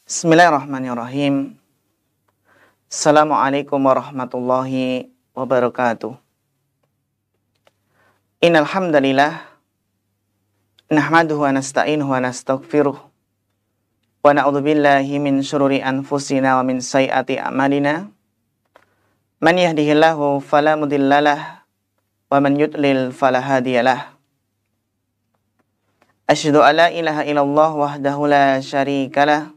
Bismillahirrahmanirrahim. Assalamualaikum warahmatullahi wabarakatuh. Innal hamdalillah nahmaduhu wa nasta'inuhu wa nastaghfiruh wa na'udzu billahi min syururi anfusina wa min sayyiati a'malina. Man yahdihillahu fala mudhillalah wa man yudlil fala hadiyalah. Asyhadu an la ilaha illallah wahdahu la syarikalah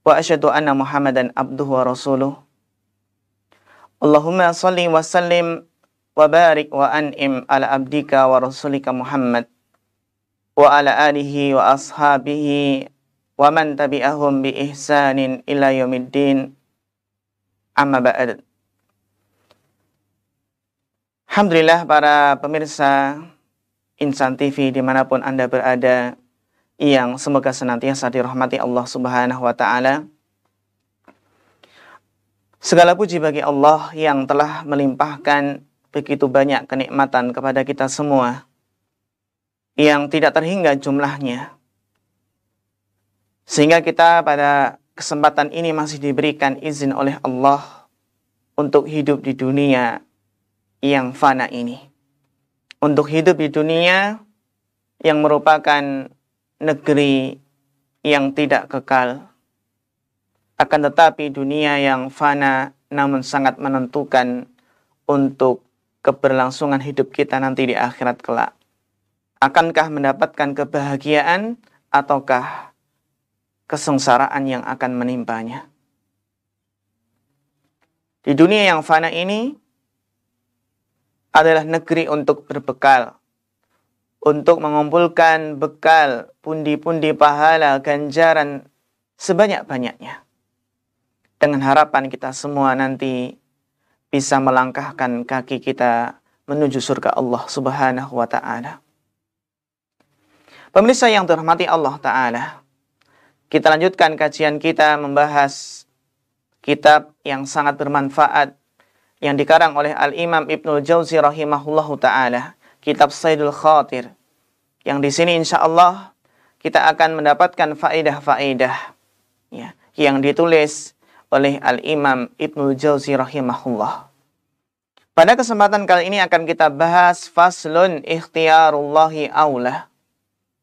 wa asyhadu anna Muhammadan abduhu wa rasuluh. Allahumma shalli wa sallim wa barik wa an'im ala abdika wa rasulika Muhammad wa ala alihi wa ashabihi wa man tabi'ahum bi ihsanin ila yaumiddin. Amma ba'd. Alhamdulillah para pemirsa Insan TV dimanapun Anda berada, yang semoga senantiasa dirahmati Allah Subhanahu wa Ta'ala. Segala puji bagi Allah yang telah melimpahkan begitu banyak kenikmatan kepada kita semua yang tidak terhingga jumlahnya, sehingga kita pada kesempatan ini masih diberikan izin oleh Allah untuk hidup di dunia yang fana ini, untuk hidup di dunia yang merupakan negeri yang tidak kekal. Akan tetapi dunia yang fana namun sangat menentukan untuk keberlangsungan hidup kita nanti di akhirat kelak. Akankah mendapatkan kebahagiaan ataukah kesengsaraan yang akan menimpanya? Di dunia yang fana ini adalah negeri untuk berbekal, untuk mengumpulkan bekal, pundi-pundi pahala, ganjaran sebanyak-banyaknya, dengan harapan kita semua nanti bisa melangkahkan kaki kita menuju surga Allah Subhanahu wa Ta'ala. Pemirsa yang dirahmati Allah Ta'ala, kita lanjutkan kajian kita membahas kitab yang sangat bermanfaat yang dikarang oleh Al-Imam Ibnul Jauzi rahimahullahu ta'ala, kitab Saidul Khatir, yang di sini insya Allah kita akan mendapatkan faedah-faedah ya, yang ditulis oleh Al-Imam Ibnul Jauzi rahimahullah. Pada kesempatan kali ini akan kita bahas faslun ikhtiyarullahi aulah.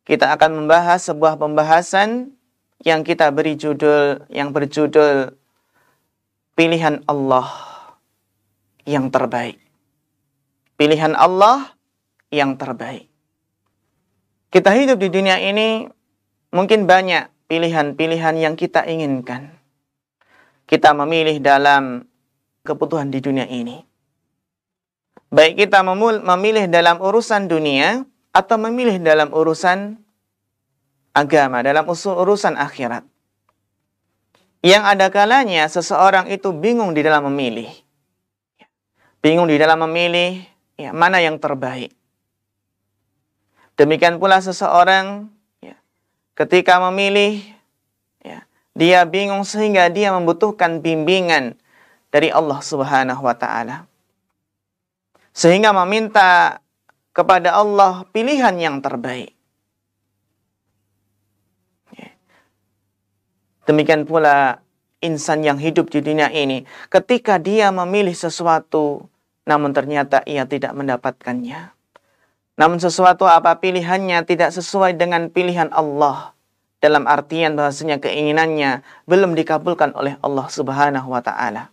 Kita akan membahas sebuah pembahasan yang kita beri judul, yang berjudul pilihan Allah yang terbaik. Pilihan Allah yang terbaik. Kita hidup di dunia ini mungkin banyak pilihan-pilihan yang kita inginkan. Kita memilih dalam kebutuhan di dunia ini. Baik kita memilih dalam urusan dunia atau memilih dalam urusan agama, dalam urusan akhirat. Yang ada kalanya seseorang itu bingung di dalam memilih. Bingung di dalam memilih ya, mana yang terbaik. Demikian pula seseorang ya, ketika memilih ya, dia bingung sehingga dia membutuhkan bimbingan dari Allah Subhanahu wa Ta'ala, sehingga meminta kepada Allah pilihan yang terbaik. Ya. Demikian pula insan yang hidup di dunia ini, ketika dia memilih sesuatu namun ternyata ia tidak mendapatkannya, namun sesuatu apa pilihannya tidak sesuai dengan pilihan Allah, dalam artian bahasanya keinginannya belum dikabulkan oleh Allah Subhanahu wa Ta'ala.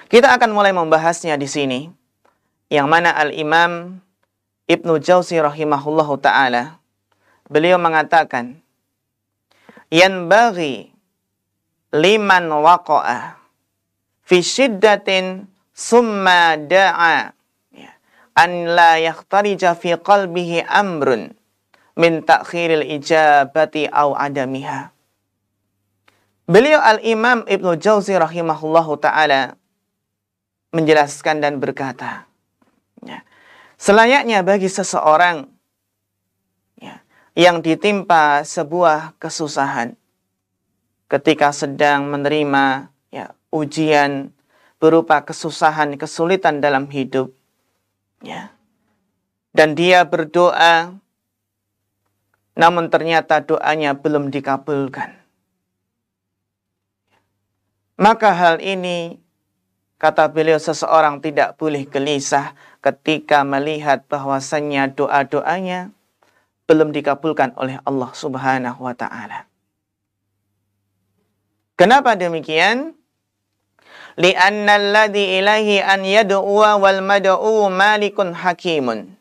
Kita akan mulai membahasnya di sini, yang mana Al-Imam Ibnu Jauzi rahimahullahu ta'ala, beliau mengatakan, yanbaghi liman waqa'a fi syiddatin summa da'a an la yakhtarija fi qalbihi amrun min ta'khiril ijabati aw adamiha. Beliau Al-Imam Ibnu Jauzi rahimahullahu ta'ala menjelaskan dan berkata, ya, selayaknya bagi seseorang ya, yang ditimpa sebuah kesusahan, ketika sedang menerima ya, ujian berupa kesusahan, kesulitan dalam hidup, ya, dan dia berdoa namun ternyata doanya belum dikabulkan. Maka hal ini, kata beliau, seseorang tidak boleh gelisah ketika melihat bahwasannya doa-doanya belum dikabulkan oleh Allah Subhanahu wa ta'ala. Kenapa demikian? Li'anna alladhi ilaihi an yad'uwa wal mad'u malikun hakimun.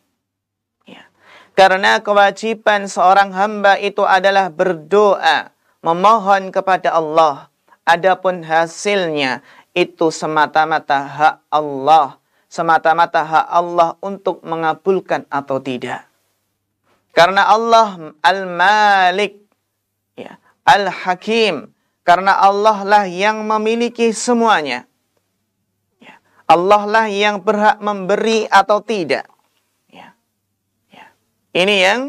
Ya. Karena kewajiban seorang hamba itu adalah berdoa, memohon kepada Allah. Adapun hasilnya itu semata-mata hak Allah. Semata-mata hak Allah untuk mengabulkan atau tidak. Karena Allah Al-Malik, ya, Al-Hakim. Karena Allah lah yang memiliki semuanya. Ya. Allah lah yang berhak memberi atau tidak. Ya. Ya. Ini yang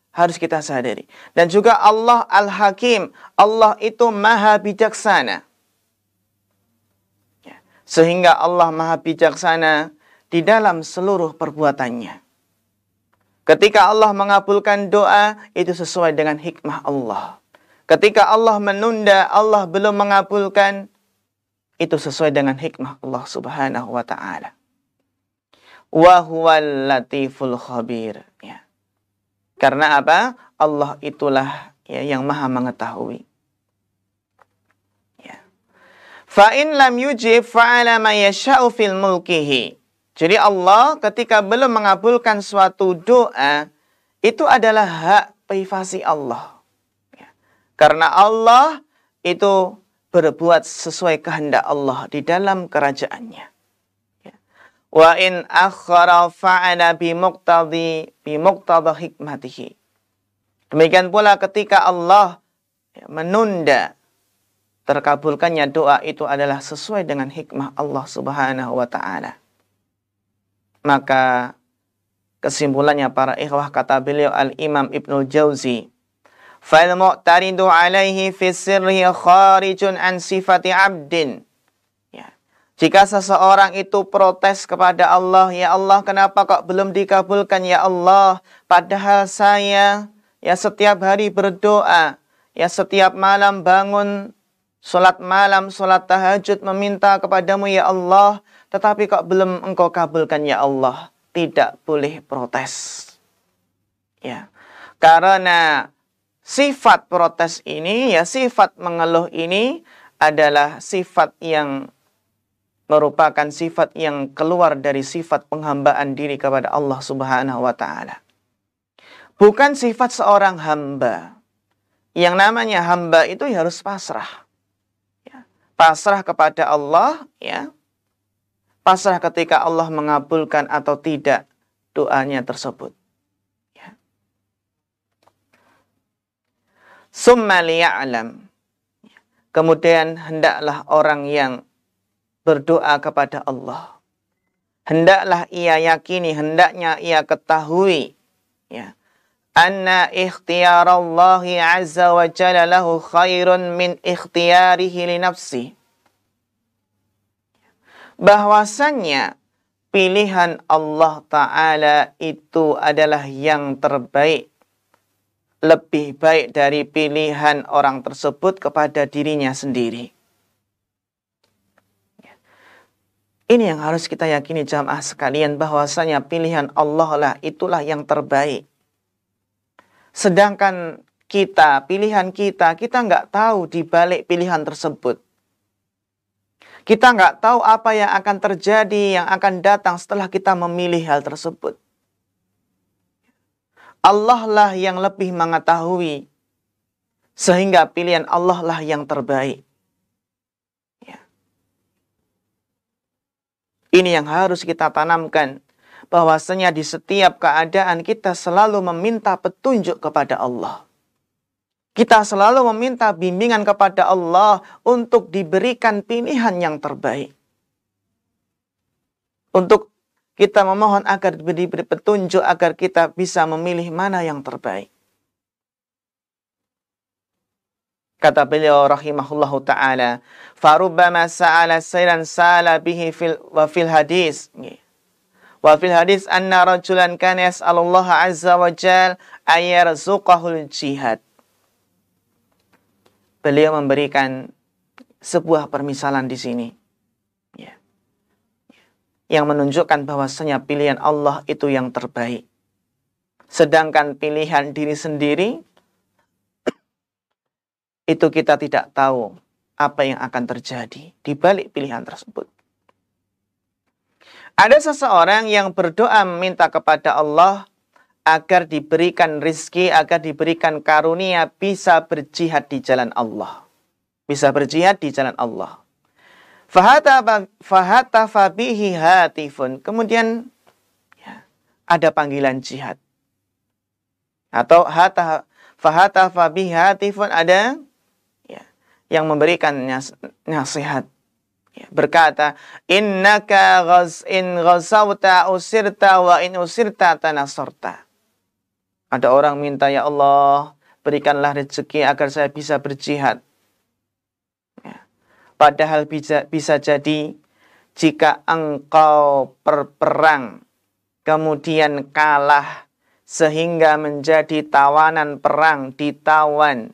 harus kita sadari. Dan juga Allah Al-Hakim. Allah itu maha bijaksana. Ya. Sehingga Allah maha bijaksana di dalam seluruh perbuatannya. Ketika Allah mengabulkan doa, itu sesuai dengan hikmah Allah. Ketika Allah menunda, Allah belum mengabulkan, itu sesuai dengan hikmah Allah Subhanahu wa ta'ala. Wa huwal latiful khabir. Ya. Karena apa? Allah itulah, ya, yang maha mengetahui. Ya. Fa in lam yujib fa'ala ma yasha'u fil mulkihi. Jadi Allah ketika belum mengabulkan suatu doa, itu adalah hak privasi Allah. Ya. Karena Allah itu berbuat sesuai kehendak Allah di dalam kerajaannya. Ya. Wa in akhara fa'ala bimuqtada hikmatihi. Demikian pula ketika Allah, ya, menunda terkabulkannya doa, itu adalah sesuai dengan hikmah Allah Subhanahu wa ta'ala. Maka kesimpulannya para ikhwah, kata beliau Al-Imam Ibnul Jauzi, fal mu'taridu alaihi fi sirri kharijun an sifati abdin. Ya. Jika seseorang itu protes kepada Allah, ya Allah, kenapa kok belum dikabulkan ya Allah, padahal saya, ya, setiap hari berdoa, ya, setiap malam bangun salat malam, salat tahajud, meminta kepadamu ya Allah, tetapi kok belum engkau kabulkan ya Allah. Tidak boleh protes. Ya. Karena sifat protes ini, ya, sifat mengeluh ini adalah sifat yang merupakan sifat yang keluar dari sifat penghambaan diri kepada Allah Subhanahu wa ta'ala. Bukan sifat seorang hamba. Yang namanya hamba itu harus pasrah. Pasrah kepada Allah, ya. Pasrah ketika Allah mengabulkan atau tidak doanya tersebut. Ya. Summa liya'lam. Kemudian hendaklah orang yang berdoa kepada Allah, hendaklah ia yakini, hendaknya ia ketahui, ya, anna ikhtiyarallahi azza wa jalla lahu khairun min ikhtiyarihi li nafsi. Bahwasannya pilihan Allah Ta'ala itu adalah yang terbaik, lebih baik dari pilihan orang tersebut kepada dirinya sendiri. Ini yang harus kita yakini jamaah sekalian, bahwasanya pilihan Allah lah itulah yang terbaik. Sedangkan kita, pilihan kita nggak tahu di balik pilihan tersebut. Kita nggak tahu apa yang akan terjadi, yang akan datang setelah kita memilih hal tersebut. Allah lah yang lebih mengetahui, sehingga pilihan Allah lah yang terbaik. Ya. Ini yang harus kita tanamkan. Bahwasanya di setiap keadaan kita selalu meminta petunjuk kepada Allah. Kita selalu meminta bimbingan kepada Allah untuk diberikan pilihan yang terbaik. Untuk kita memohon agar diberi petunjuk, agar kita bisa memilih mana yang terbaik. Kata beliau rahimahullahu ta'ala, farubbama sa'ala sayran sa'ala bihi fil hadis. Wa fil hadis anna rajulan kana yas'alullaha azza wa jal ayarzuqahul jihad. Beliau memberikan sebuah permisalan di sini, ya, yang menunjukkan bahwasanya pilihan Allah itu yang terbaik. Sedangkan pilihan diri sendiri, itu kita tidak tahu apa yang akan terjadi di balik pilihan tersebut. Ada seseorang yang berdoa meminta kepada Allah agar diberikan rizki, agar diberikan karunia bisa berjihad di jalan Allah. Bisa berjihad di jalan Allah. Fahatafa bihi hatifun. Kemudian ya, ada panggilan jihad. Atau fahatafa bihi hatifun, ada ya, yang memberikan nasihat. Ya, berkata, innaka in ghazawta usirta wa in usirta tanasarta. Ada orang minta, ya Allah, berikanlah rezeki agar saya bisa berjihad. Ya. Padahal bisa jadi jika engkau berperang, kemudian kalah, sehingga menjadi tawanan perang, ditawan.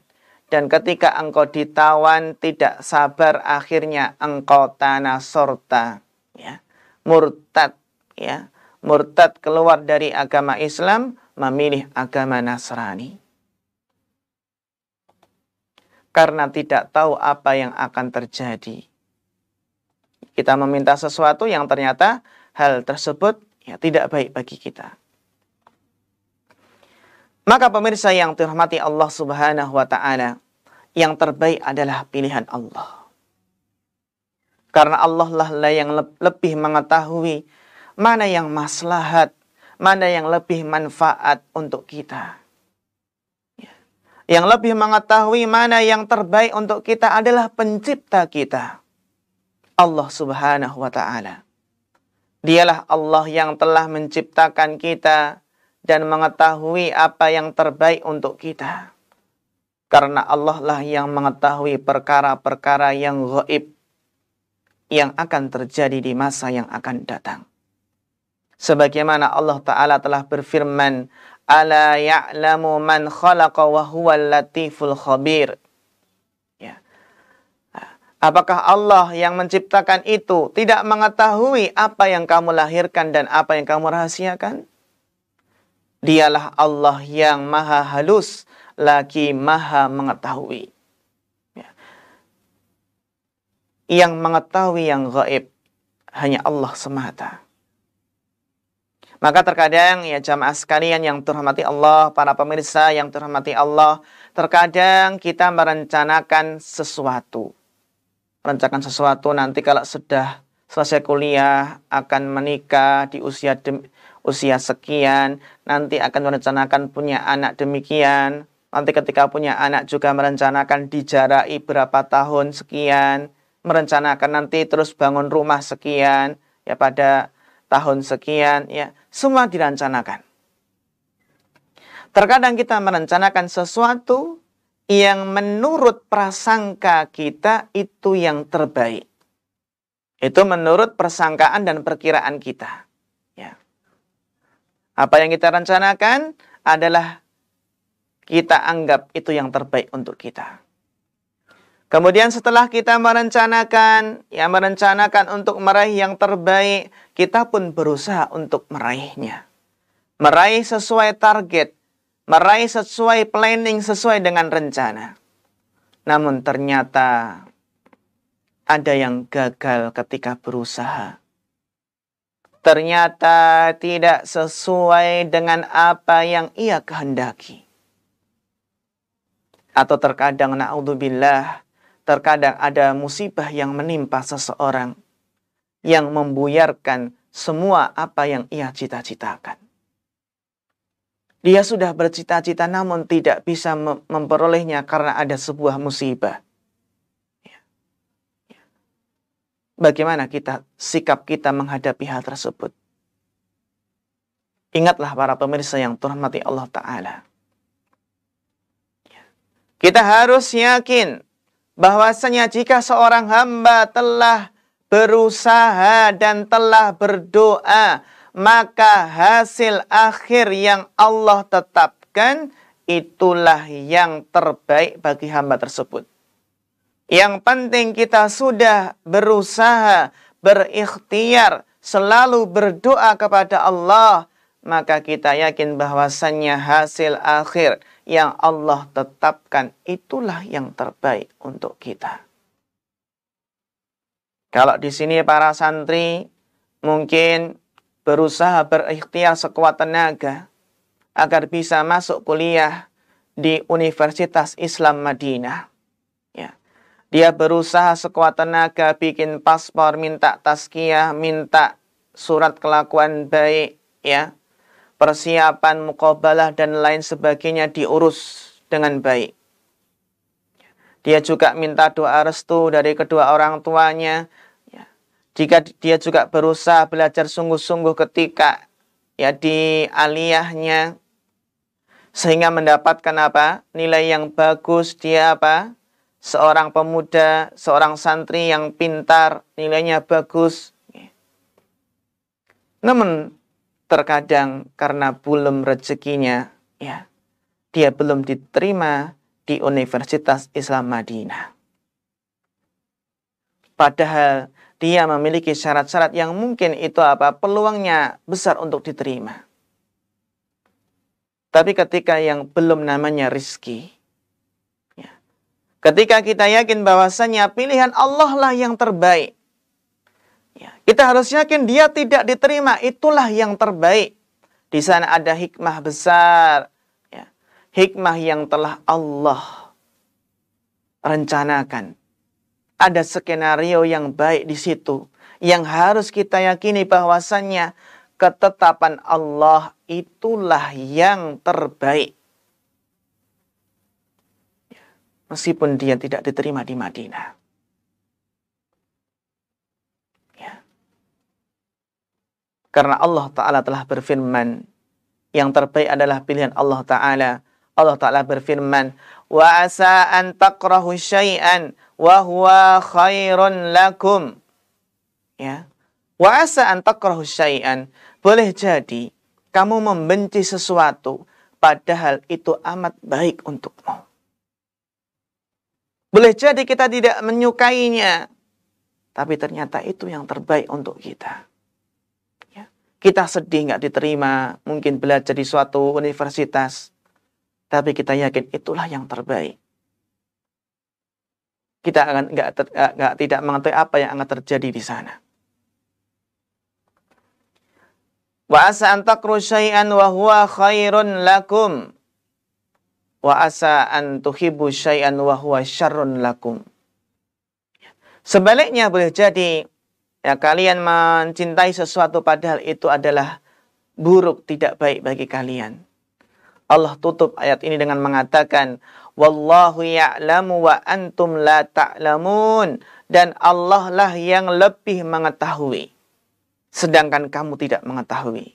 Dan ketika engkau ditawan, tidak sabar, akhirnya engkau tanasorta. Ya. Murtad. Ya. Murtad keluar dari agama Islam, memilih agama Nasrani. Karena tidak tahu apa yang akan terjadi. Kita meminta sesuatu yang ternyata hal tersebut ya, tidak baik bagi kita. Maka pemirsa yang dirahmati Allah Subhanahu wa ta'ala, yang terbaik adalah pilihan Allah. Karena Allah lah yang lebih mengetahui mana yang maslahat, mana yang lebih manfaat untuk kita. Yang lebih mengetahui mana yang terbaik untuk kita adalah pencipta kita, Allah Subhanahu wa ta'ala. Dialah Allah yang telah menciptakan kita dan mengetahui apa yang terbaik untuk kita. Karena Allah lah yang mengetahui perkara-perkara yang gaib yang akan terjadi di masa yang akan datang. Sebagaimana Allah Ta'ala telah berfirman, Ala ya'lamu man khalaqa wa huwal latiful khabir. Ya. Apakah Allah yang menciptakan itu tidak mengetahui apa yang kamu lahirkan dan apa yang kamu rahasiakan? Dialah Allah yang maha halus, lagi maha mengetahui. Ya. Yang mengetahui yang gaib hanya Allah semata. Maka terkadang ya jamaah sekalian yang terhormati Allah, para pemirsa yang terhormati Allah, terkadang kita merencanakan sesuatu. Merencanakan sesuatu nanti kalau sudah selesai kuliah, akan menikah di usia sekian, nanti akan merencanakan punya anak demikian, nanti ketika punya anak juga merencanakan dijarai berapa tahun sekian, merencanakan nanti terus bangun rumah sekian, ya pada tahun sekian, ya semua direncanakan. Terkadang kita merencanakan sesuatu yang menurut prasangka kita itu yang terbaik. Itu menurut persangkaan dan perkiraan kita. Ya. Apa yang kita rencanakan adalah kita anggap itu yang terbaik untuk kita. Kemudian setelah kita merencanakan untuk meraih yang terbaik, kita pun berusaha untuk meraihnya. Meraih sesuai target, meraih sesuai planning, sesuai dengan rencana. Namun ternyata ada yang gagal ketika berusaha. Ternyata tidak sesuai dengan apa yang ia kehendaki. Atau terkadang na'udzubillah, terkadang ada musibah yang menimpa seseorang yang membuyarkan semua apa yang ia cita-citakan. Dia sudah bercita-cita namun tidak bisa memperolehnya karena ada sebuah musibah. Bagaimana sikap kita menghadapi hal tersebut? Ingatlah para pemirsa yang terhormati Allah Ta'ala. Kita harus yakin bahwasanya jika seorang hamba telah berusaha dan telah berdoa maka hasil akhir yang Allah tetapkan itulah yang terbaik bagi hamba tersebut. Yang penting kita sudah berusaha, berikhtiar, selalu berdoa kepada Allah, maka kita yakin bahwasannya hasil akhir yang Allah tetapkan itulah yang terbaik untuk kita. Kalau di sini para santri mungkin berusaha berikhtiar sekuat tenaga agar bisa masuk kuliah di Universitas Islam Madinah. Ya. Dia berusaha sekuat tenaga bikin paspor, minta tazkiyah, minta surat kelakuan baik, ya. Persiapan muqabalah dan lain sebagainya diurus dengan baik. Dia juga minta doa restu dari kedua orang tuanya. Ya. Jika dia juga berusaha belajar sungguh-sungguh ketika ya di aliyahnya, sehingga mendapatkan apa? Nilai yang bagus, dia apa? Seorang pemuda, seorang santri yang pintar, nilainya bagus. Namun terkadang karena belum rezekinya, ya, dia belum diterima di Universitas Islam Madinah. Padahal dia memiliki syarat-syarat yang mungkin itu apa? Peluangnya besar untuk diterima. Tapi ketika yang belum namanya rizki, ya, ketika kita yakin bahwasannya pilihan Allah lah yang terbaik, ya, kita harus yakin dia tidak diterima, itulah yang terbaik. Di sana ada hikmah besar, ya, hikmah yang telah Allah rencanakan. Ada skenario yang baik di situ, yang harus kita yakini bahwasannya ketetapan Allah itulah yang terbaik. Meskipun dia tidak diterima di Madinah. Ya. Karena Allah Ta'ala telah berfirman, yang terbaik adalah pilihan Allah Ta'ala. Allah Ta'ala berfirman, wa asa an takrahu syai'an wa huwa khairun lakum. Ya. Wa asa an takrahu syai'an. Boleh jadi kamu membenci sesuatu padahal itu amat baik untukmu. Boleh jadi kita tidak menyukainya, tapi ternyata itu yang terbaik untuk kita. Ya. Kita sedih nggak diterima, mungkin belajar di suatu universitas, tapi kita yakin itulah yang terbaik. Kita akan tidak mengetahui apa yang akan terjadi di sana. Wa asa an takru syai'an wa huwa khairun lakum. Wa asa an tuhibbu syai'an wa huwa syarrun lakum. Sebaliknya boleh jadi ya kalian mencintai sesuatu padahal itu adalah buruk, tidak baik bagi kalian. Allah tutup ayat ini dengan mengatakan, wallahu ya'lamu wa antum la ta'lamun. Dan Allah lah yang lebih mengetahui, sedangkan kamu tidak mengetahui.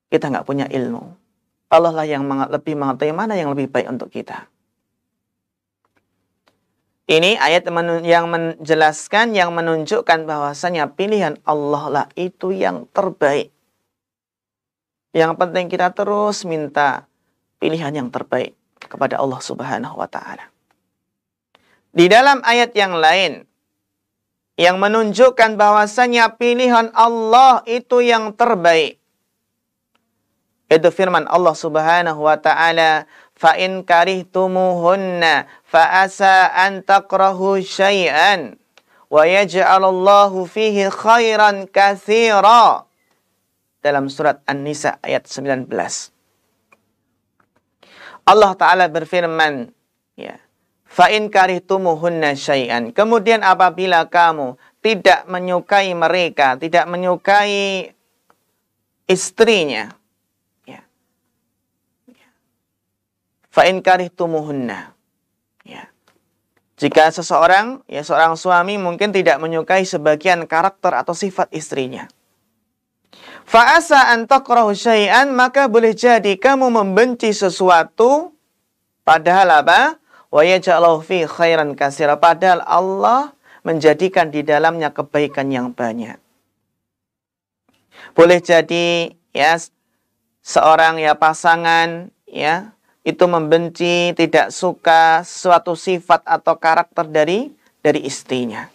Kita nggak punya ilmu. Allah lah yang lebih mengetahui mana yang lebih baik untuk kita. Ini ayat yang menjelaskan, yang menunjukkan bahwasanya pilihan Allah lah itu yang terbaik. Yang penting kita terus minta pilihan yang terbaik kepada Allah Subhanahu wa Ta'ala. Di dalam ayat yang lain, yang menunjukkan bahwasanya pilihan Allah itu yang terbaik, itu firman Allah Subhanahu wa Ta'ala, fa in karihtumuhunna fa asa an takrahu syai'an wa yaj'alallahu fihi khairan katsira. Dalam surat An-Nisa ayat 19. Allah Ta'ala berfirman, ya, fa in karihtumuhunna syai'an. Kemudian apabila kamu tidak menyukai mereka, tidak menyukai istrinya, ya. Fa in karihtumuhunna. Ya. Jika seseorang, ya seorang suami mungkin tidak menyukai sebagian karakter atau sifat istrinya. Fa asa an takrahu syai'an, maka boleh jadi kamu membenci sesuatu padahal apa? Wa yaj'alahu fi khairan katsira, padahal Allah menjadikan di dalamnya kebaikan yang banyak. Boleh jadi ya seorang ya pasangan ya itu membenci, tidak suka suatu sifat atau karakter dari istrinya.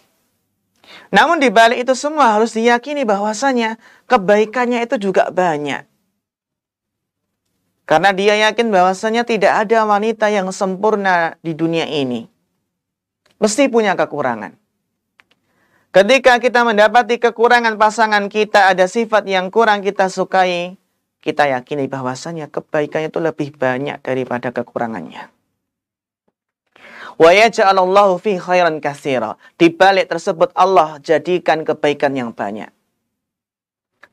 Namun di balik itu semua harus diyakini bahwasanya kebaikannya itu juga banyak. Karena dia yakin bahwasanya tidak ada wanita yang sempurna di dunia ini. Mesti punya kekurangan. Ketika kita mendapati kekurangan pasangan kita, ada sifat yang kurang kita sukai, kita yakini bahwasanya kebaikannya itu lebih banyak daripada kekurangannya. Wa yaj'alallahu fi khairan katsira. Di balik tersebut Allah jadikan kebaikan yang banyak.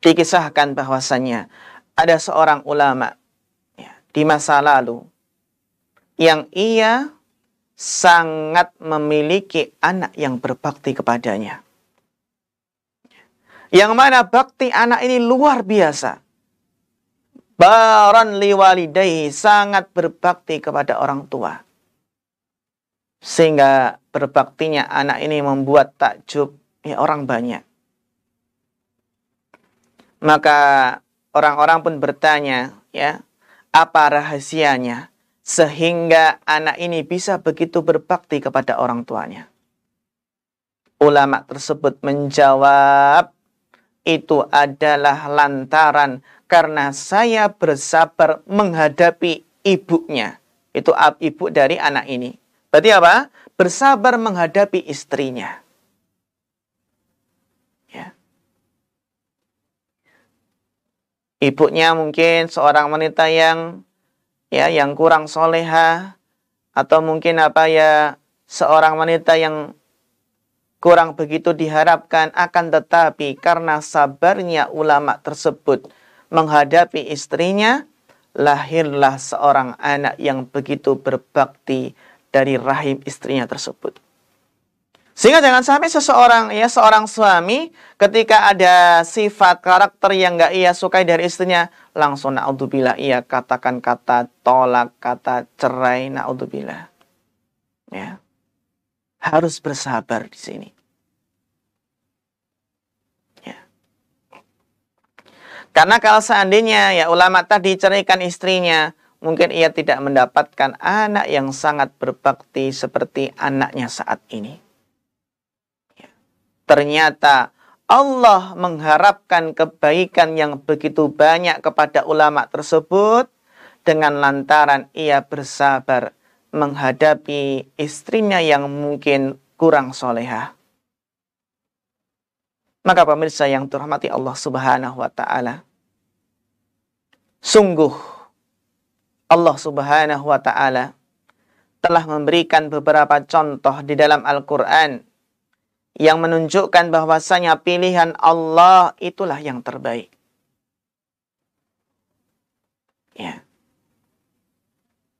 Dikisahkan bahwasanya ada seorang ulama ya, di masa lalu yang ia sangat memiliki anak yang berbakti kepadanya. Yang mana bakti anak ini luar biasa. Baron liwalidayhi, sangat berbakti kepada orang tua. Sehingga berbaktinya anak ini membuat takjub ya, orang banyak. Maka orang-orang pun bertanya, ya, apa rahasianya sehingga anak ini bisa begitu berbakti kepada orang tuanya? Ulama tersebut menjawab, itu adalah lantaran karena saya bersabar menghadapi ibunya. Itu ibu dari anak ini. Berarti apa? Bersabar menghadapi istrinya. Ya. Ibunya mungkin seorang wanita yang kurang soleha, atau mungkin seorang wanita yang kurang begitu diharapkan, akan tetapi karena sabarnya ulama tersebut menghadapi istrinya, lahirlah seorang anak yang begitu berbakti dari rahim istrinya tersebut. Sehingga jangan sampai seorang suami ketika ada sifat karakter yang gak ia sukai dari istrinya, langsung na'udzubillah ia katakan kata tolak, kata cerai, na'udzubillah. Ya. Harus bersabar di sini. Ya. Karena kalau seandainya ya ulama tadi ceraikan istrinya, mungkin ia tidak mendapatkan anak yang sangat berbakti seperti anaknya saat ini. Ya. Ternyata Allah mengharapkan kebaikan yang begitu banyak kepada ulama tersebut dengan lantaran ia bersabar menghadapi istrinya yang mungkin kurang solehah. Maka pemirsa yang dirahmati Allah Subhanahu wa ta'ala, sungguh Allah Subhanahu wa ta'ala telah memberikan beberapa contoh di dalam Al-Quran yang menunjukkan bahwasanya pilihan Allah itulah yang terbaik. Ya.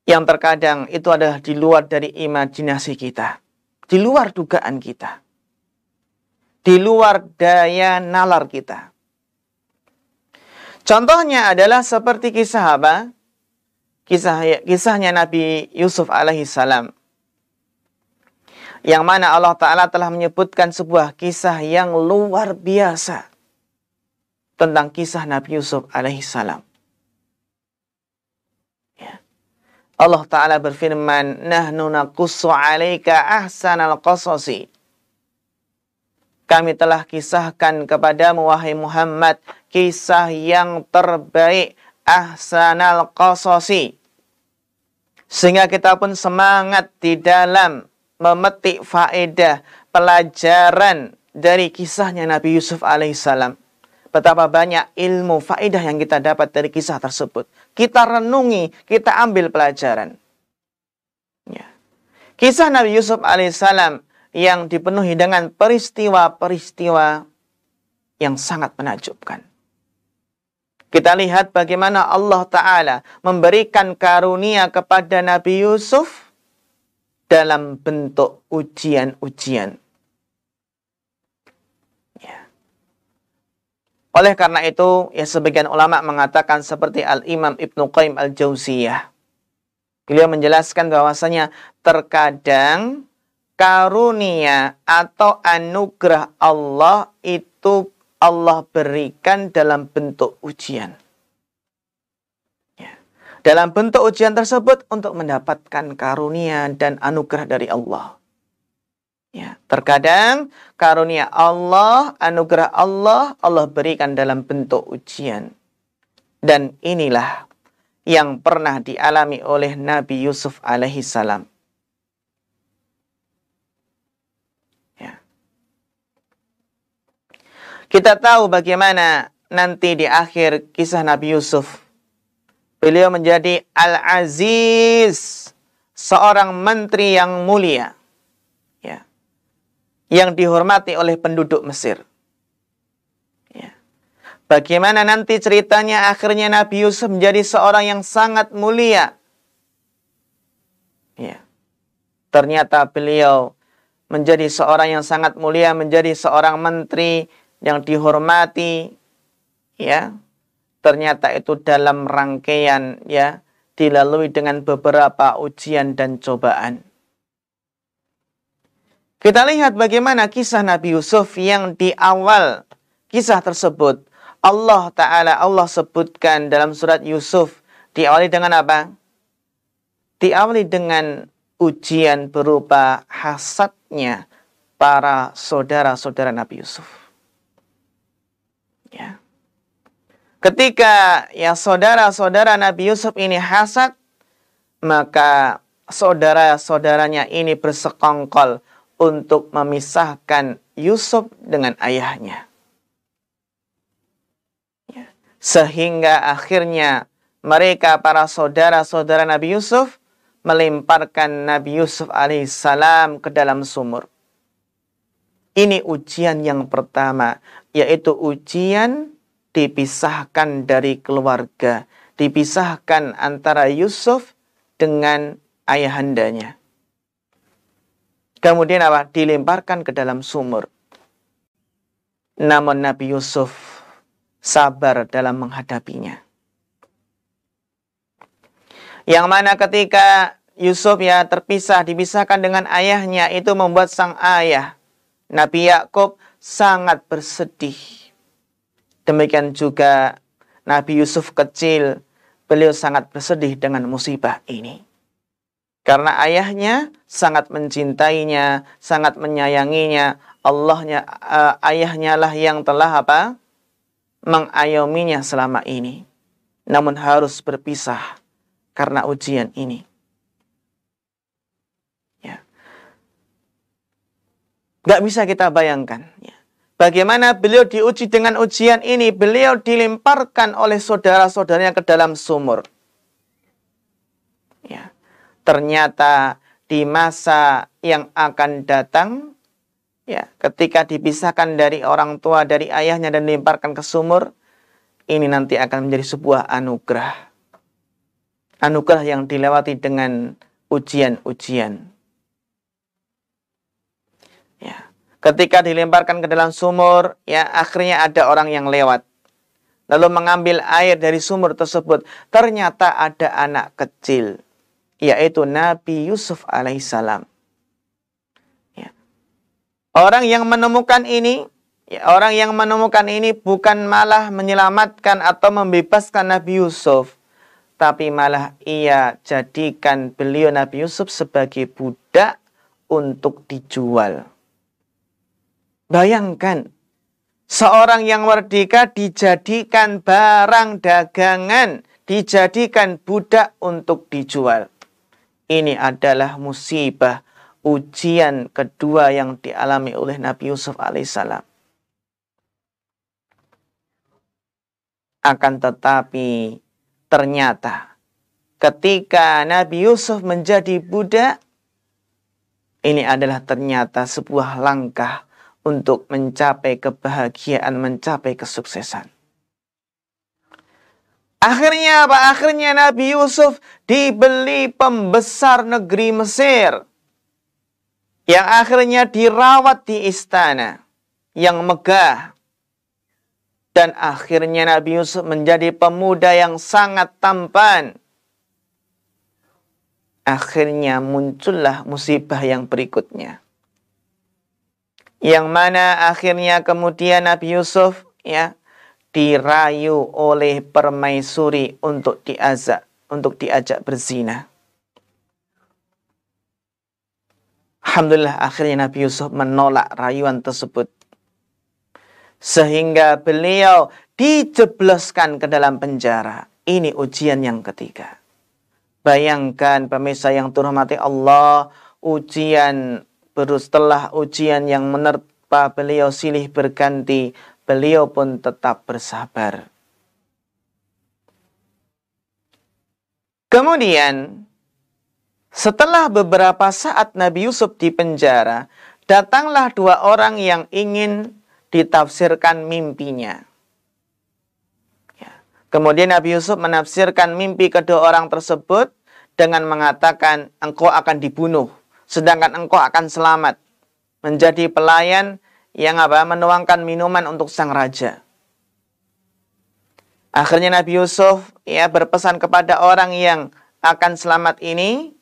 Yang terkadang itu adalah di luar dari imajinasi kita, di luar dugaan kita, di luar daya nalar kita. Contohnya adalah seperti kisah apa? Kisahnya Nabi Yusuf alaihissalam. Yang mana Allah Ta'ala telah menyebutkan sebuah kisah yang luar biasa tentang kisah Nabi Yusuf alaihissalam. Allah Ta'ala berfirman, nahnu naqussu 'alaika ahsanal qasasi. Kami telah kisahkan kepadamu wahai Muhammad kisah yang terbaik, ahsanal qasasi. Sehingga kita pun semangat di dalam memetik faedah pelajaran dari kisahnya Nabi Yusuf alaihissalam. Betapa banyak ilmu, faedah yang kita dapat dari kisah tersebut. Kita renungi, kita ambil pelajaran. Ya. Kisah Nabi Yusuf alaihissalam yang dipenuhi dengan peristiwa-peristiwa yang sangat menakjubkan. Kita lihat bagaimana Allah Ta'ala memberikan karunia kepada Nabi Yusuf dalam bentuk ujian-ujian. Oleh karena itu, ya sebagian ulama mengatakan seperti Al-Imam Ibnu Qayyim Al-Jauziyah. Beliau menjelaskan bahwasanya terkadang karunia atau anugerah Allah itu Allah berikan dalam bentuk ujian. Ya. Dalam bentuk ujian tersebut untuk mendapatkan karunia dan anugerah dari Allah. Ya, terkadang karunia Allah, anugerah Allah, Allah berikan dalam bentuk ujian. Dan inilah yang pernah dialami oleh Nabi Yusuf alaihi salam. Ya. Kita tahu bagaimana nanti di akhir kisah Nabi Yusuf. Beliau menjadi Al-Aziz, seorang menteri yang mulia. Ya. Yang dihormati oleh penduduk Mesir. Ya. Bagaimana nanti ceritanya akhirnya Nabi Yusuf menjadi seorang yang sangat mulia. Ya. Ternyata beliau menjadi seorang yang sangat mulia, menjadi seorang menteri yang dihormati. Ya. Ternyata itu dalam rangkaian ya dilalui dengan beberapa ujian dan cobaan. Kita lihat bagaimana kisah Nabi Yusuf yang di awal kisah tersebut Allah sebutkan dalam surat Yusuf diawali dengan apa? Diawali dengan ujian berupa hasadnya para saudara-saudara Nabi Yusuf. Ya. Ketika ya saudara-saudara Nabi Yusuf ini hasad, maka saudara-saudaranya ini bersekongkol untuk memisahkan Yusuf dengan ayahnya. Ya. Sehingga akhirnya mereka para saudara-saudara Nabi Yusuf melemparkan Nabi Yusuf alaihissalam ke dalam sumur. Ini ujian yang pertama, yaitu ujian dipisahkan dari keluarga, dipisahkan antara Yusuf dengan ayahandanya. Kemudian apa? Dilemparkan ke dalam sumur. Namun Nabi Yusuf sabar dalam menghadapinya. Yang mana ketika Yusuf ya dipisahkan dengan ayahnya, itu membuat sang ayah, Nabi Yakub, sangat bersedih. Demikian juga Nabi Yusuf kecil, beliau sangat bersedih dengan musibah ini. Karena ayahnya sangat mencintainya, sangat menyayanginya. Ayahnya lah yang telah mengayominya selama ini. Namun harus berpisah karena ujian ini. Ya. Gak bisa kita bayangkan. Ya. Bagaimana beliau diuji dengan ujian ini. Beliau dilemparkan oleh saudara-saudaranya ke dalam sumur. Ya. Ternyata di masa yang akan datang, ya, ketika dipisahkan dari orang tua, dari ayahnya dan dilemparkan ke sumur, ini nanti akan menjadi sebuah anugerah. Anugerah yang dilewati dengan ujian-ujian. Ya. Ketika dilemparkan ke dalam sumur, ya, akhirnya ada orang yang lewat. Lalu mengambil air dari sumur tersebut. Ternyata ada anak kecil, yaitu Nabi Yusuf alaihissalam. Ya. Orang yang menemukan ini bukan malah menyelamatkan atau membebaskan Nabi Yusuf, tapi malah ia jadikan beliau Nabi Yusuf sebagai budak untuk dijual. Bayangkan, seorang yang merdeka dijadikan barang dagangan, dijadikan budak untuk dijual. Ini adalah musibah, ujian kedua yang dialami oleh Nabi Yusuf alaihissalam. Akan tetapi, ternyata ketika Nabi Yusuf menjadi budak, ini adalah ternyata sebuah langkah untuk mencapai kebahagiaan, mencapai kesuksesan. Akhirnya apa? Akhirnya Nabi Yusuf dibeli pembesar negeri Mesir, yang akhirnya dirawat di istana yang megah. Dan akhirnya Nabi Yusuf menjadi pemuda yang sangat tampan. Akhirnya muncullah musibah yang berikutnya. Yang mana akhirnya kemudian Nabi Yusuf ya dirayu oleh permaisuri untuk diajak berzina. Alhamdulillah akhirnya Nabi Yusuf menolak rayuan tersebut. Sehingga beliau dijebloskan ke dalam penjara. Ini ujian yang ketiga. Bayangkan pemirsa yang terhormati Allah, setelah ujian yang menerpa beliau silih berganti, beliau pun tetap bersabar. Kemudian setelah beberapa saat Nabi Yusuf di penjara, datanglah dua orang yang ingin ditafsirkan mimpinya. Kemudian Nabi Yusuf menafsirkan mimpi kedua orang tersebut dengan mengatakan, engkau akan dibunuh, sedangkan engkau akan selamat. Menjadi pelayan yang menuangkan minuman untuk sang raja. Akhirnya Nabi Yusuf berpesan kepada orang yang akan selamat ini.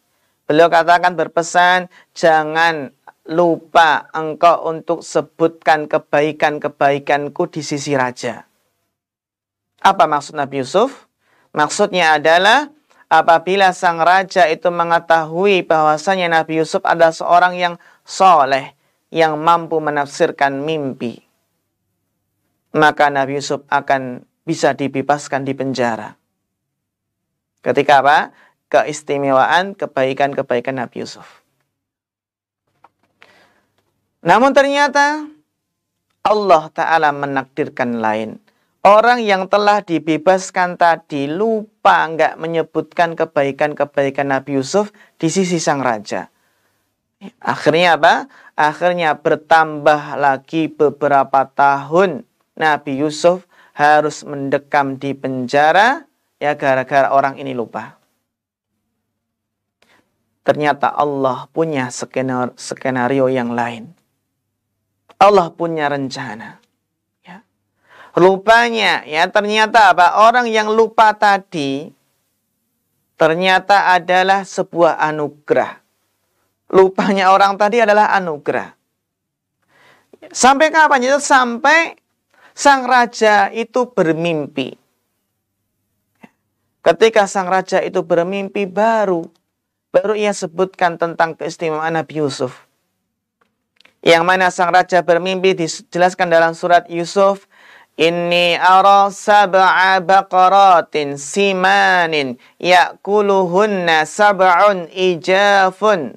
Beliau katakan berpesan, jangan lupa engkau untuk sebutkan kebaikan-kebaikanku di sisi raja. Apa maksud Nabi Yusuf? Maksudnya adalah apabila sang raja itu mengetahui bahwasanya Nabi Yusuf adalah seorang yang soleh, yang mampu menafsirkan mimpi, maka Nabi Yusuf akan bisa dibebaskan di penjara. Ketika apa? Keistimewaan kebaikan-kebaikan Nabi Yusuf. Namun ternyata Allah Ta'ala menakdirkan lain. Orang yang telah dibebaskan tadi lupa nggak menyebutkan kebaikan-kebaikan Nabi Yusuf di sisi sang raja. Akhirnya apa? Akhirnya bertambah lagi beberapa tahun Nabi Yusuf harus mendekam di penjara gara-gara orang ini lupa. Ternyata Allah punya skenario yang lain. Allah punya rencana. Ya. Rupanya ternyata orang yang lupa tadi ternyata adalah sebuah anugerah. Lupanya orang tadi adalah anugerah. Sampai kapan? Sampai sang raja itu bermimpi. Ketika sang raja itu bermimpi baru ia sebutkan tentang keistimewaan Nabi Yusuf. Yang mana sang raja bermimpi dijelaskan dalam surat Yusuf, inni ara sab'a baqaratin simanin ya'kuluhunna sab'un ijafun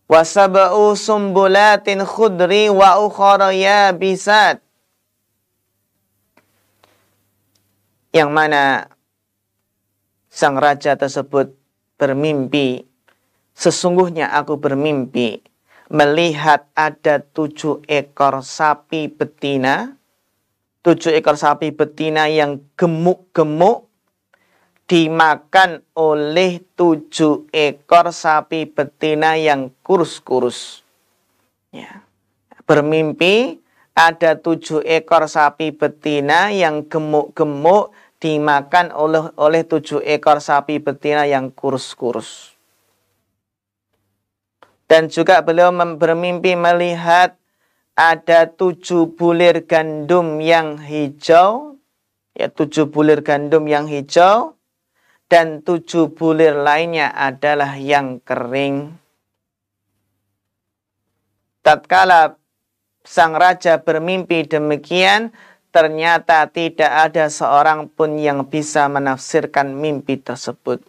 wa sab'u sumbulatin khudri wa ukhra yabisat. Yang mana sang raja tersebut bermimpi, sesungguhnya aku bermimpi melihat ada 7 ekor sapi betina, 7 ekor sapi betina yang gemuk-gemuk dimakan oleh 7 ekor sapi betina yang kurus-kurus. Ya. Bermimpi ada 7 ekor sapi betina yang gemuk-gemuk dimakan oleh 7 ekor sapi betina yang kurus-kurus. Dan juga beliau bermimpi melihat ada 7 bulir gandum yang hijau, 7 bulir gandum yang hijau, dan 7 bulir lainnya adalah yang kering. Tatkala sang raja bermimpi demikian, ternyata tidak ada seorang pun yang bisa menafsirkan mimpi tersebut.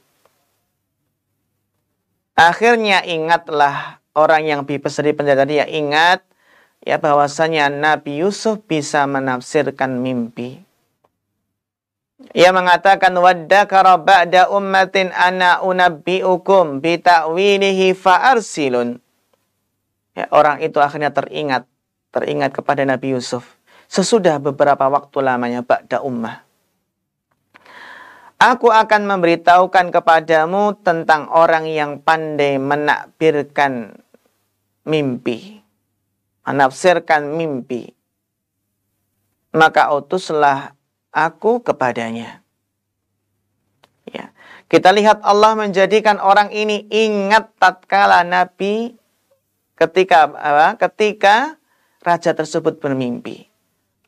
Akhirnya ingatlah orang yang bebas dari penjara tadi, ingat bahwasanya Nabi Yusuf bisa menafsirkan mimpi. Ia mengatakan waddakara ba'da ummatin ana unabbiukum bi ta'wilihi fa'arsilun. Orang itu akhirnya teringat kepada Nabi Yusuf sesudah beberapa waktu lamanya ba'da ummah. Aku akan memberitahukan kepadamu tentang orang yang pandai menakbirkan mimpi, menafsirkan mimpi. Maka utuslah aku kepadanya. Ya. Kita lihat Allah menjadikan orang ini ingat tatkala Nabi ketika raja tersebut bermimpi.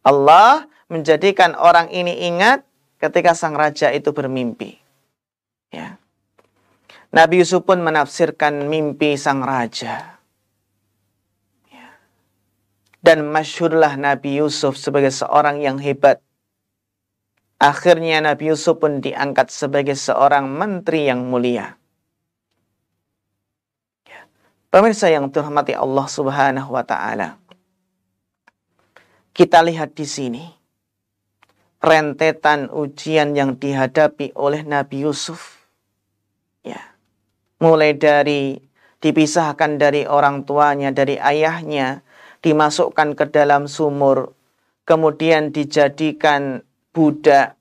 Allah menjadikan orang ini ingat ketika sang raja itu bermimpi. Ya. Nabi Yusuf pun menafsirkan mimpi sang raja. Ya. Dan masyhurlah Nabi Yusuf sebagai seorang yang hebat. Akhirnya Nabi Yusuf pun diangkat sebagai seorang menteri yang mulia. Ya. Pemirsa yang dirahmati Allah Subhanahu wa taala. Kita lihat di sini rentetan ujian yang dihadapi oleh Nabi Yusuf. Ya. Mulai dari dipisahkan dari orang tuanya, dari ayahnya, dimasukkan ke dalam sumur, kemudian dijadikan budak,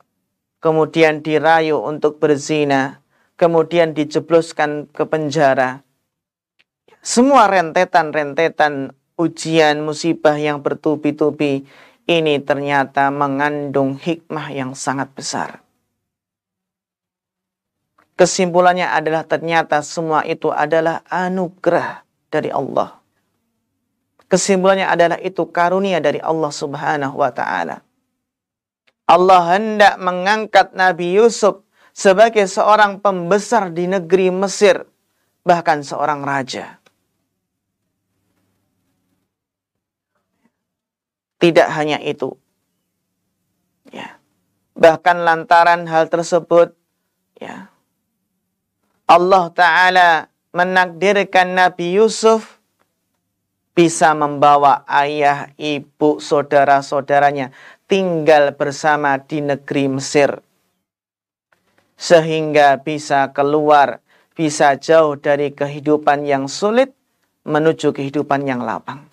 kemudian dirayu untuk berzina, kemudian dijebloskan ke penjara. Semua rentetan-rentetan ujian musibah yang bertubi-tubi ini ternyata mengandung hikmah yang sangat besar. Kesimpulannya adalah ternyata semua itu adalah anugerah dari Allah. Kesimpulannya adalah itu karunia dari Allah Subhanahu wa taala. Allah hendak mengangkat Nabi Yusuf sebagai seorang pembesar di negeri Mesir, bahkan seorang raja. Tidak hanya itu. Ya. Bahkan lantaran hal tersebut, ya, Allah Ta'ala menakdirkan Nabi Yusuf bisa membawa ayah, ibu, saudara-saudaranya tinggal bersama di negeri Mesir. Sehingga bisa keluar, bisa jauh dari kehidupan yang sulit menuju kehidupan yang lapang.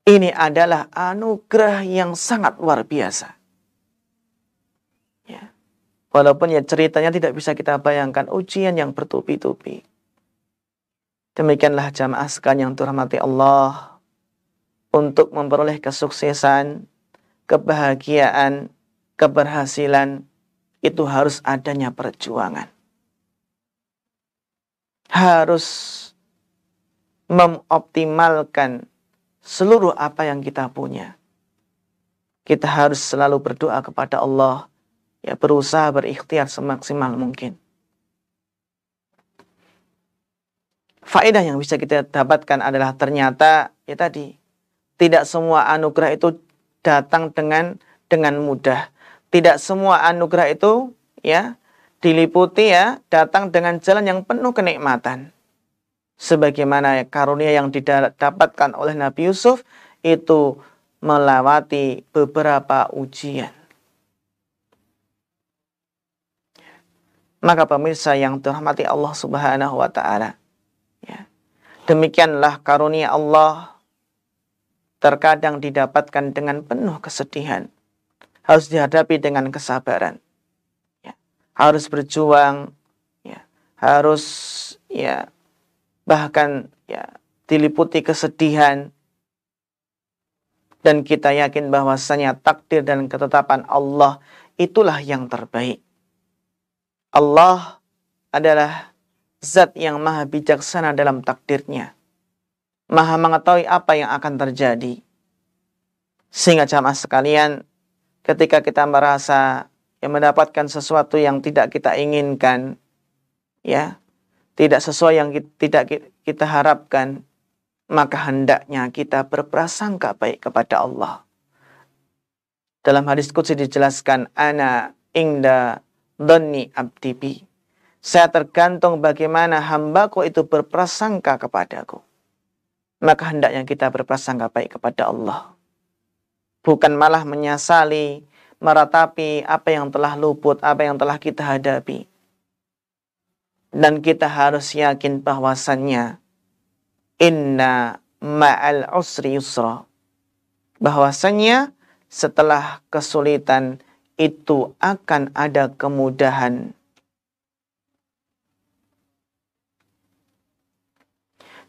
Ini adalah anugerah yang sangat luar biasa. Ya. Walaupun ya ceritanya tidak bisa kita bayangkan, ujian yang bertubi-tubi. Demikianlah jamaah sekalian yang dirahmati Allah, untuk memperoleh kesuksesan, kebahagiaan, keberhasilan, itu harus adanya perjuangan. Harus memoptimalkan seluruh apa yang kita punya. Kita harus selalu berdoa kepada Allah, ya, berusaha berikhtiar semaksimal mungkin. Faedah yang bisa kita dapatkan adalah ternyata ya tadi, tidak semua anugerah itu datang dengan mudah. Tidak semua anugerah itu ya diliputi ya datang dengan jalan yang penuh kenikmatan. Sebagaimana karunia yang didapatkan oleh Nabi Yusuf itu melewati beberapa ujian. Maka pemirsa yang dirahmati Allah Subhanahu wa taala, ya, demikianlah karunia Allah terkadang didapatkan dengan penuh kesedihan. Harus dihadapi dengan kesabaran. Ya, harus berjuang, ya, harus ya bahkan ya diliputi kesedihan, dan kita yakin bahwasanya takdir dan ketetapan Allah itulah yang terbaik. Allah adalah zat yang maha bijaksana dalam takdirnya, maha mengetahui apa yang akan terjadi. Sehingga jamaah sekalian, ketika kita merasa mendapatkan sesuatu yang tidak kita inginkan, ya, tidak sesuai yang tidak kita harapkan, maka hendaknya kita berprasangka baik kepada Allah. Dalam hadis qudsi dijelaskan, ana inda dhanni abdi bi. Saya tergantung bagaimana hambaku itu berprasangka kepadaku. Maka hendaknya kita berprasangka baik kepada Allah. Bukan malah menyesali, meratapi apa yang telah luput, apa yang telah kita hadapi. Dan kita harus yakin bahwasannya inna ma'al usri yusra. Bahwasannya setelah kesulitan itu akan ada kemudahan.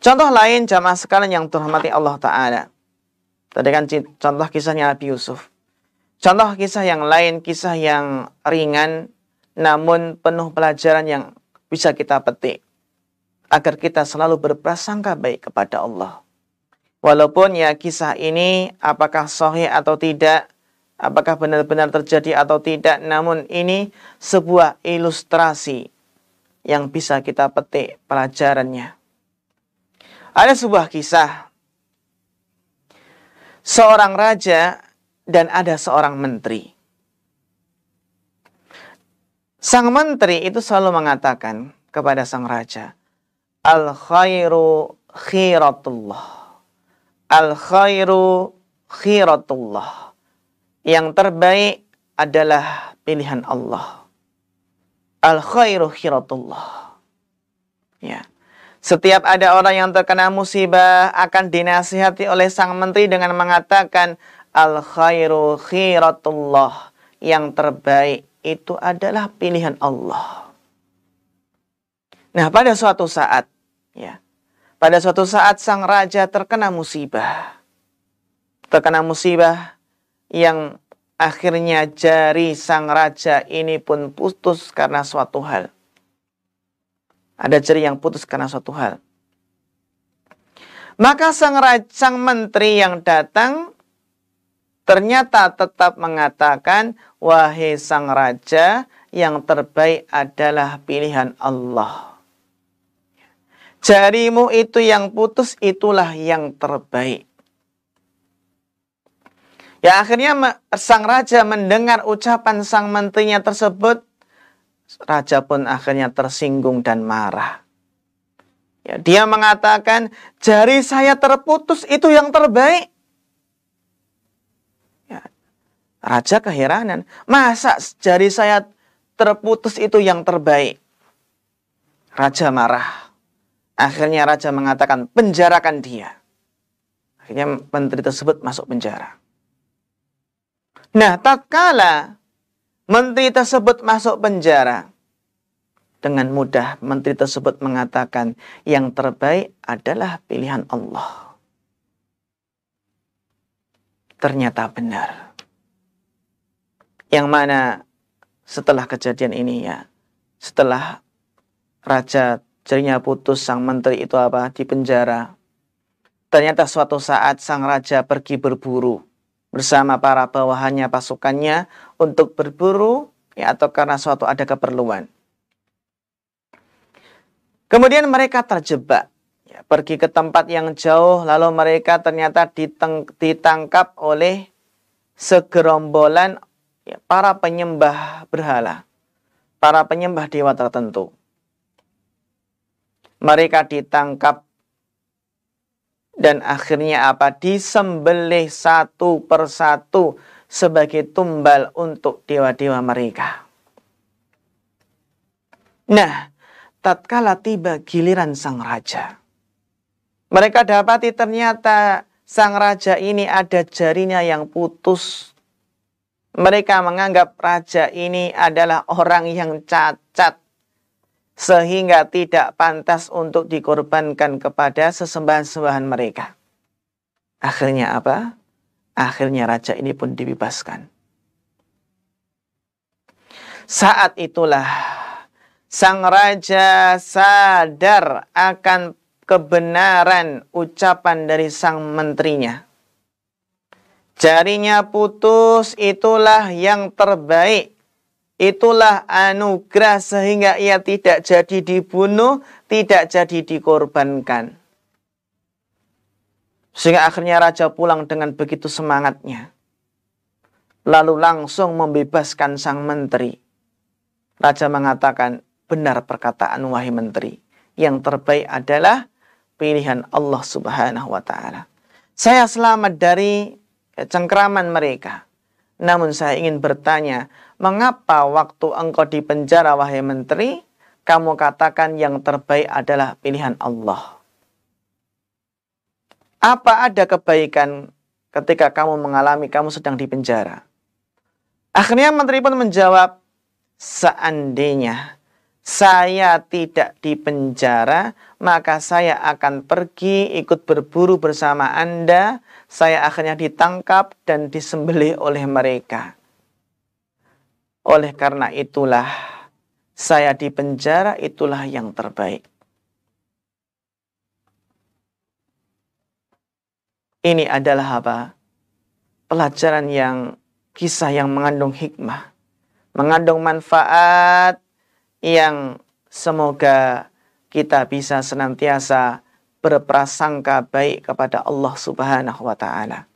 Contoh lain jamaah sekalian yang dirahmati Allah Ta'ala. Tadi kan contoh kisahnya Nabi Yusuf. Contoh kisah yang lain, kisah yang ringan namun penuh pelajaran yang bisa kita petik agar kita selalu berprasangka baik kepada Allah. Walaupun ya kisah ini apakah sahih atau tidak, apakah benar-benar terjadi atau tidak, namun ini sebuah ilustrasi yang bisa kita petik pelajarannya. Ada sebuah kisah seorang raja dan ada seorang menteri. Sang menteri itu selalu mengatakan kepada sang raja, al-khairu khiratullah. Al-khairu khiratullah. Yang terbaik adalah pilihan Allah. Al-khairu khiratullah. Ya. Setiap ada orang yang terkena musibah akan dinasihati oleh sang menteri dengan mengatakan al-khairu khiratullah. Yang terbaik itu adalah pilihan Allah. Nah, pada suatu saat, ya, pada suatu saat sang raja terkena musibah. Terkena musibah yang akhirnya jari sang raja ini pun putus karena suatu hal. Ada jari yang putus karena suatu hal. Maka sang menteri yang datang ternyata tetap mengatakan, wahai sang raja, yang terbaik adalah pilihan Allah. Jarimu itu yang putus, itulah yang terbaik. Ya, akhirnya sang raja mendengar ucapan sang menterinya tersebut. Raja pun akhirnya tersinggung dan marah. Ya, dia mengatakan, jari saya terputus itu yang terbaik. Ya, raja keheranan. Masa jari saya terputus itu yang terbaik? Raja marah. Akhirnya raja mengatakan, penjarakan dia. Akhirnya menteri tersebut masuk penjara. Nah, tatkala menteri tersebut masuk penjara, dengan mudah menteri tersebut mengatakan, yang terbaik adalah pilihan Allah. Ternyata benar. Yang mana setelah kejadian ini, ya, setelah raja jarinya putus, sang menteri itu di penjara. Ternyata suatu saat sang raja pergi berburu bersama para bawahannya, pasukannya, untuk berburu, ya, atau karena suatu ada keperluan. Kemudian mereka terjebak, ya, pergi ke tempat yang jauh, lalu mereka ternyata ditangkap oleh segerombolan, ya, para penyembah berhala, para penyembah dewa tertentu. Mereka ditangkap dan akhirnya disembelih satu persatu sebagai tumbal untuk dewa-dewa mereka. Nah, tatkala tiba giliran sang raja, mereka dapati ternyata sang raja ini ada jarinya yang putus. Mereka menganggap raja ini adalah orang yang cacat, sehingga tidak pantas untuk dikorbankan kepada sesembahan-sembahan mereka. Akhirnya apa? Akhirnya raja ini pun dibebaskan. Saat itulah sang raja sadar akan kebenaran ucapan dari sang menterinya. Jarinya putus, itulah yang terbaik. Itulah anugerah sehingga ia tidak jadi dibunuh, tidak jadi dikorbankan. Sehingga akhirnya raja pulang dengan begitu semangatnya. Lalu langsung membebaskan sang menteri. Raja mengatakan, benar perkataan wahai menteri. Yang terbaik adalah pilihan Allah Subhanahu wa ta'ala. Saya selamat dari cengkraman mereka. Namun saya ingin bertanya, mengapa waktu engkau di penjara wahai menteri, kamu katakan yang terbaik adalah pilihan Allah? Apa ada kebaikan ketika kamu sedang di penjara? Akhirnya menteri pun menjawab, seandainya saya tidak di penjara, maka saya akan pergi ikut berburu bersama Anda. Saya akhirnya ditangkap dan disembelih oleh mereka. Oleh karena itulah, saya di penjara, itulah yang terbaik. Ini adalah apa? Pelajaran yang kisah yang mengandung hikmah, mengandung manfaat yang semoga kita bisa senantiasa berprasangka baik kepada Allah Subhanahu wa taala.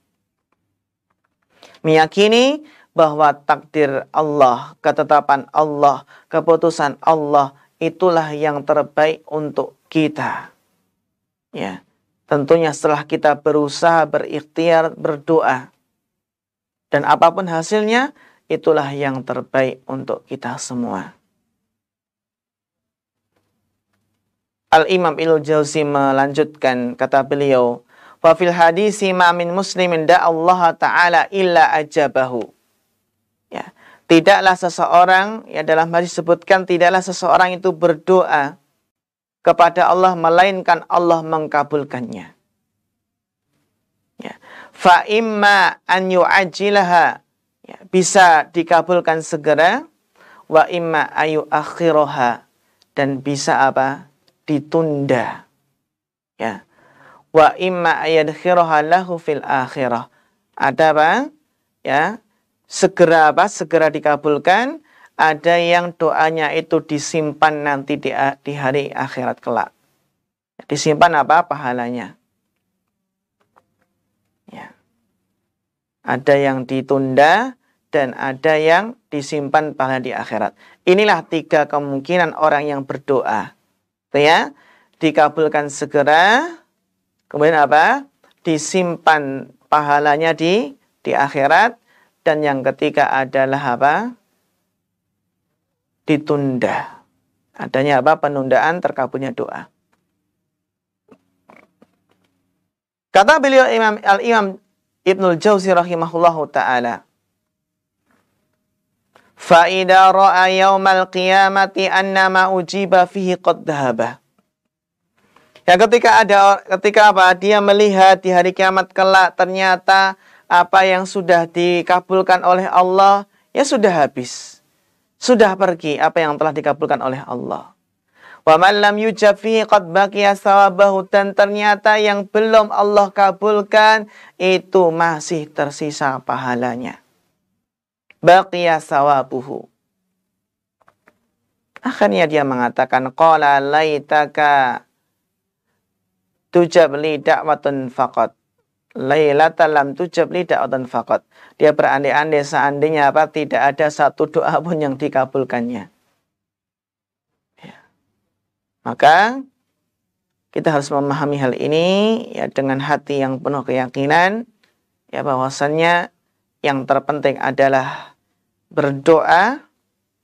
Meyakini bahwa takdir Allah, ketetapan Allah, keputusan Allah itulah yang terbaik untuk kita. Ya, tentunya setelah kita berusaha, berikhtiar, berdoa, dan apapun hasilnya, itulah yang terbaik untuk kita semua. Al-Imam Ibnul Jauzi melanjutkan, kata beliau, "Wa fil hadisi ma min muslimin da'allaha ta'ala illa ajabahu." Ya, tidaklah seseorang, ya dalam hadis disebutkan, tidaklah seseorang itu berdoa kepada Allah melainkan Allah mengkabulkannya. Ya. Fa imma an yu'ajjilaha, ya, bisa dikabulkan segera, wa imma ayu akhiroha, dan bisa apa? Ditunda. Ya. Wa imma ayadkhiroha lahu fil akhirah. Ada apa? Ya. Segera apa? Segera dikabulkan. Ada yang doanya itu disimpan nanti di hari akhirat kelak. Disimpan apa? Pahalanya. Ya. Ada yang ditunda dan ada yang disimpan pahala di akhirat. Inilah 3 kemungkinan orang yang berdoa. Ya, dikabulkan segera, kemudian apa? Disimpan pahalanya di akhirat, dan yang ketiga adalah apa? Ditunda. Adanya apa? Penundaan terkabulnya doa. Kata beliau Al-Imam Ibnul Jauzi rahimahullahu ta'ala, fa idza ra'a yaumal qiyamati anna ma ujiba fihi qad dhahaba. Ya, ketika apa? Dia melihat di hari kiamat kelak ternyata apa yang sudah dikabulkan oleh Allah ya sudah habis. Sudah pergi apa yang telah dikabulkan oleh Allah. Wa man lam yujab fihi qad baqiya sawabahu, dan ternyata yang belum Allah kabulkan itu masih tersisa pahalanya. Baqiya sawabuhu. Akhirnya dia mengatakan, qala laitaka tujab li da'watun faqat. Lailata lam tujab li da'watun faqat. Dia berandai-andai seandainya apa? Tidak ada satu doa pun yang dikabulkannya. Ya. Maka kita harus memahami hal ini ya dengan hati yang penuh keyakinan ya bahwasannya yang terpenting adalah berdoa,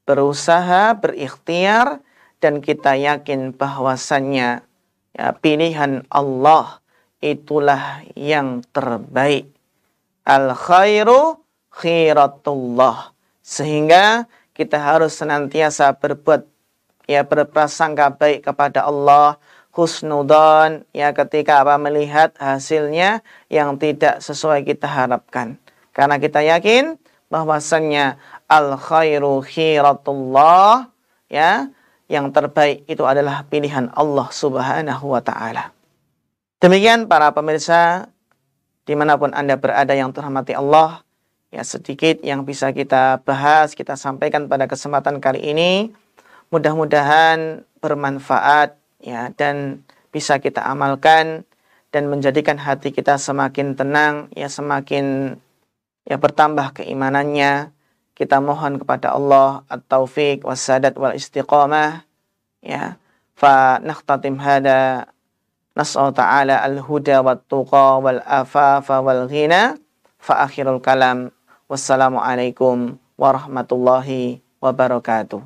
berusaha, berikhtiar, dan kita yakin bahwasannya ya, pilihan Allah itulah yang terbaik. Al-khairu khiratullah. Sehingga kita harus senantiasa berprasangka baik kepada Allah, husnudzon ya ketika melihat hasilnya yang tidak sesuai kita harapkan. Karena kita yakin bahwasannya al-khairu khiratullah, ya, yang terbaik itu adalah pilihan Allah Subhanahu wa taala. Demikian para pemirsa dimanapun Anda berada yang terhormati Allah, ya sedikit yang bisa kita bahas, kita sampaikan pada kesempatan kali ini. Mudah-mudahan bermanfaat ya dan bisa kita amalkan dan menjadikan hati kita semakin tenang, ya semakin ya bertambah keimanannya. Kita mohon kepada Allah at-taufiq was-sadad wal istiqamah, ya. Fa nakhtatim hada nas'al ta'ala al-huda wat-tuqa wal-afafa wal-ghina. Fa akhirul kalam. Wassalamu alaikum warahmatullahi wabarakatuh.